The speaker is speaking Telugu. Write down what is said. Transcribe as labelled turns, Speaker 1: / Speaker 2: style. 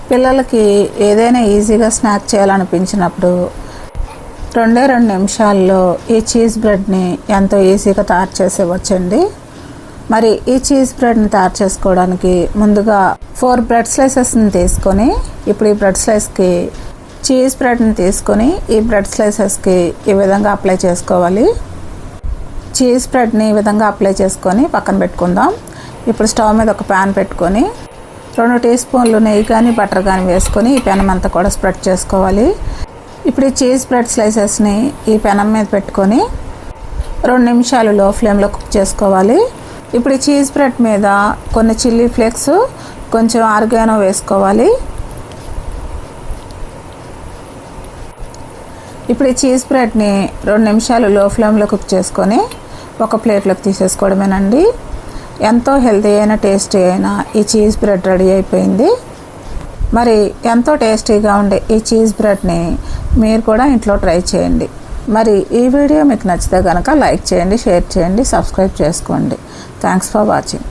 Speaker 1: పిల్లలకి ఏదైనా ఈజీగా స్నాక్ చేయాలనిపించినప్పుడు 2 నిమిషాల్లో ఈ చీజ్ బ్రెడ్ని ఎంతో ఈజీగా తయారు చేసేవచ్చండి. మరి ఈ చీజ్ బ్రెడ్ని తయారు చేసుకోవడానికి ముందుగా 4 బ్రెడ్ స్లైసెస్ని తీసుకొని, ఇప్పుడు ఈ బ్రెడ్ స్లైస్కి చీజ్ బ్రెడ్ని తీసుకొని ఈ బ్రెడ్ స్లైసెస్కి ఈ విధంగా అప్లై చేసుకోవాలి. చీజ్ బ్రెడ్ని ఈ విధంగా అప్లై చేసుకొని పక్కన పెట్టుకుందాం. ఇప్పుడు స్టవ్ మీద ఒక ప్యాన్ పెట్టుకొని 2 టీ స్పూన్లు నెయ్యి కానీ బటర్ కానీ వేసుకొని ఈ పెనం అంతా కూడా స్ప్రెడ్ చేసుకోవాలి. ఇప్పుడు ఈ చీజ్ బ్రెడ్ స్లైసెస్ని ఈ పెనం మీద పెట్టుకొని 2 నిమిషాలు లో ఫ్లేమ్లో కుక్ చేసుకోవాలి. ఇప్పుడు ఈ చీజ్ బ్రెడ్ మీద కొన్ని చిల్లీ ఫ్లేక్స్, కొంచెం ఆర్గానో వేసుకోవాలి. ఇప్పుడు ఈ చీజ్ బ్రెడ్ని 2 నిమిషాలు లో ఫ్లేమ్లో కుక్ చేసుకొని ఒక ప్లేట్లోకి తీసేసుకోవడమేనండి. ఎంతో హెల్తీ అయిన టేస్టీ అయిన ఈ చీజ్ బ్రెడ్ రెడీ అయిపోయింది. మరి ఎంతో టేస్టీగా ఉండే ఈ చీజ్ బ్రెడ్ని మీరు కూడా ఇంట్లో ట్రై చేయండి. మరి ఈ వీడియో మీకు నచ్చితే కనుక లైక్ చేయండి, షేర్ చేయండి, సబ్స్క్రైబ్ చేసుకోండి. Thanks for watching.